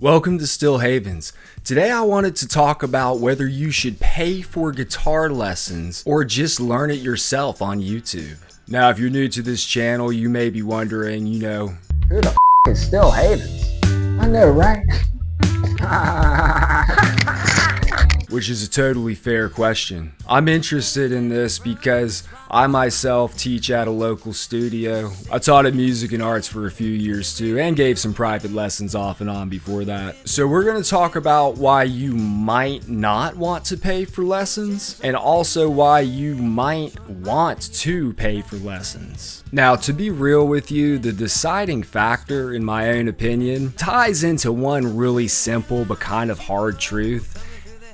Welcome to Still Havens. Today I wanted to talk about whether you should pay for guitar lessons or just learn it yourself on YouTube. Now, if you're new to this channel, you may be wondering, who the is Still Havens? I know, right? which is a totally fair question. I'm interested in this because I myself teach at a local studio. I taught at Music and Arts for a few years too, and gave some private lessons off and on before that. So we're going to talk about why you might not want to pay for lessons, and also why you might want to pay for lessons. Now, to be real with you, the deciding factor, in my own opinion, ties into one really simple but kind of hard truth.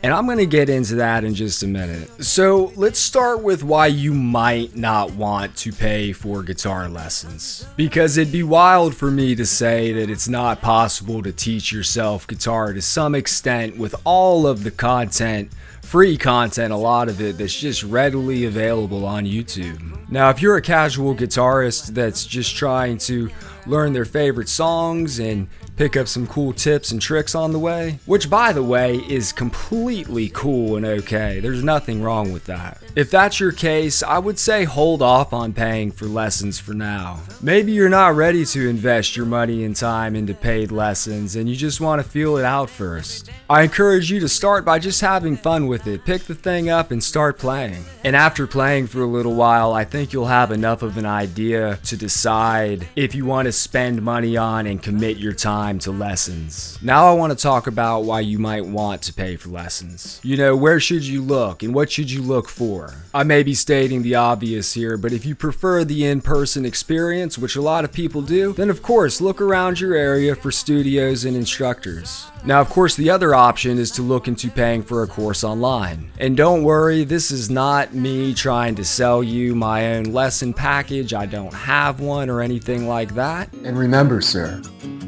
And I'm going to get into that in just a minute. So let's start with why you might not want to pay for guitar lessons. Because it'd be wild for me to say that it's not possible to teach yourself guitar to some extent with all of the content, free content, a lot of it that's just readily available on YouTube. Now, if you're a casual guitarist that's just trying to learn their favorite songs and pick up some cool tips and tricks on the way, which by the way is completely cool and okay, there's nothing wrong with that. If that's your case, I would say hold off on paying for lessons for now. Maybe you're not ready to invest your money and time into paid lessons and you just want to feel it out first. I encourage you to start by just having fun with it. Pick the thing up and start playing. And after playing for a little while, I think you'll have enough of an idea to decide if you want to spend money on and commit your time to lessons. Now I want to talk about why you might want to pay for lessons. Where should you look and what should you look for? I may be stating the obvious here, but if you prefer the in-person experience, which a lot of people do, then of course look around your area for studios and instructors. Now, of course, the other option is to look into paying for a course online. And don't worry, this is not me trying to sell you my own lesson package. I don't have one or anything like that. And remember, sir,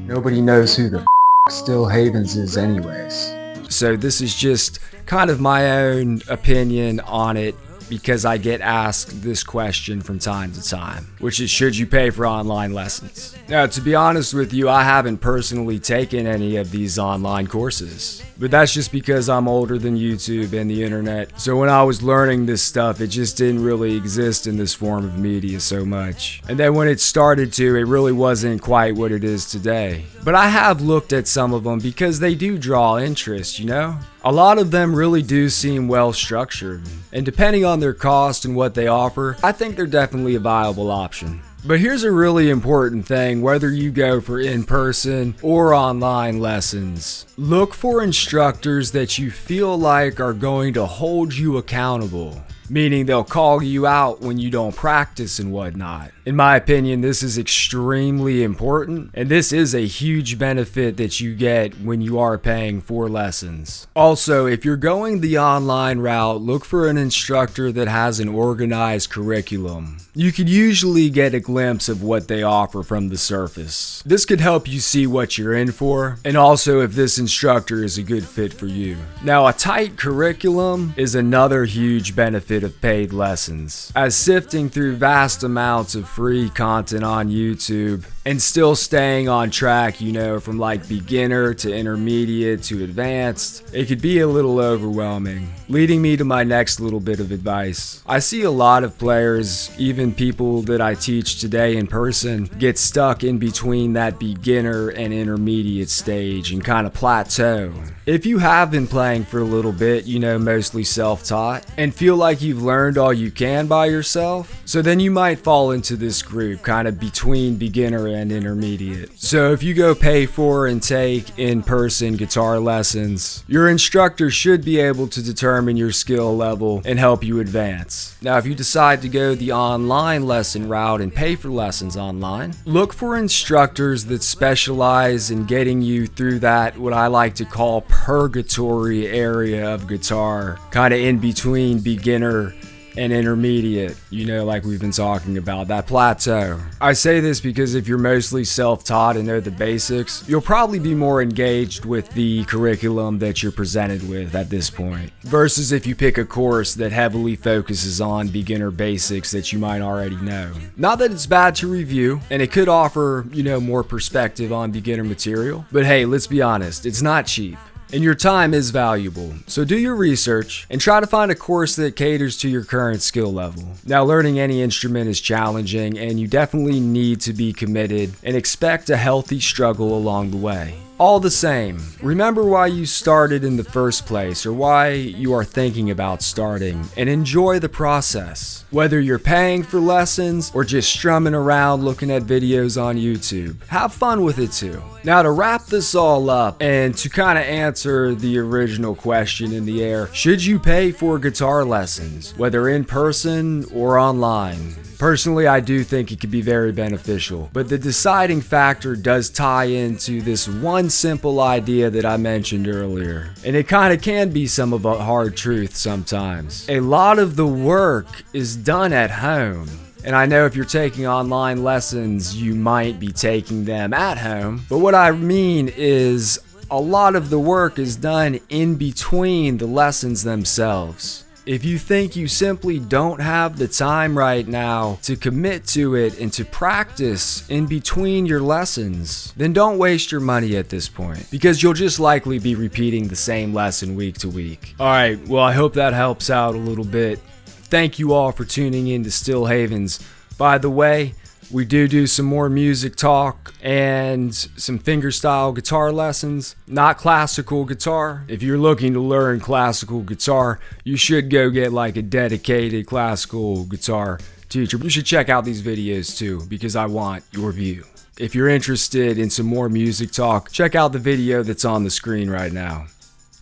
nobody knows who the Still Havens is anyways. So this is just kind of my own opinion on it, because I get asked this question from time to time, which is, should you pay for online lessons? Now, to be honest with you, I haven't personally taken any of these online courses, but that's just because I'm older than YouTube and the internet. So when I was learning this stuff, it just didn't really exist in this form of media so much. And then when it started to, it really wasn't quite what it is today. But I have looked at some of them because they do draw interest, A lot of them really do seem well structured, and depending on their cost and what they offer, I think they're definitely a viable option. But here's a really important thing, whether you go for in-person or online lessons. Look for instructors that you feel like are going to hold you accountable, meaning they'll call you out when you don't practice and whatnot. In my opinion, this is extremely important, and this is a huge benefit that you get when you are paying for lessons. Also, if you're going the online route, look for an instructor that has an organized curriculum. You could usually get a glimpse of what they offer from the surface. This could help you see what you're in for, and also if this instructor is a good fit for you. Now, a tight curriculum is another huge benefit of paid lessons, as sifting through vast amounts of free content on YouTube and still staying on track, from like beginner to intermediate to advanced, it could be a little overwhelming. Leading me to my next little bit of advice. I see a lot of players, even people that I teach today in person, get stuck in between that beginner and intermediate stage and kind of plateau. If you have been playing for a little bit, mostly self-taught, and feel like you've learned all you can by yourself, so then you might fall into this group, kind of between beginner and intermediate. So if you go pay for and take in-person guitar lessons, your instructor should be able to determine your skill level and help you advance. Now, if you decide to go the online lesson route and pay for lessons online, look for instructors that specialize in getting you through that, what I like to call purgatory area of guitar, kind of in between beginner and intermediate, like we've been talking about, that plateau. I say this because if you're mostly self-taught and know the basics, you'll probably be more engaged with the curriculum that you're presented with at this point, versus if you pick a course that heavily focuses on beginner basics that you might already know. Not that it's bad to review, and it could offer, more perspective on beginner material, but hey, let's be honest, it's not cheap. And your time is valuable. So do your research and try to find a course that caters to your current skill level. Now, learning any instrument is challenging, and you definitely need to be committed and expect a healthy struggle along the way. All the same, remember why you started in the first place or why you are thinking about starting, and enjoy the process. Whether you're paying for lessons or just strumming around looking at videos on YouTube, have fun with it too. Now, to wrap this all up and to kind of answer the original question in the air, should you pay for guitar lessons, whether in person or online? Personally, I do think it could be very beneficial, but the deciding factor does tie into this one simple idea that I mentioned earlier, and it kind of can be some of a hard truth sometimes. A lot of the work is done at home. And I know if you're taking online lessons, you might be taking them at home, but what I mean is a lot of the work is done in between the lessons themselves. If you think you simply don't have the time right now to commit to it and to practice in between your lessons, then don't waste your money at this point, because you'll just likely be repeating the same lesson week to week. Alright, well, I hope that helps out a little bit. Thank you all for tuning in to Still Havens. By the way, we do some more music talk and some fingerstyle guitar lessons, not classical guitar. If you're looking to learn classical guitar, you should go get like a dedicated classical guitar teacher. You should check out these videos too, because I want your view. If you're interested in some more music talk, check out the video that's on the screen right now.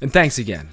And thanks again.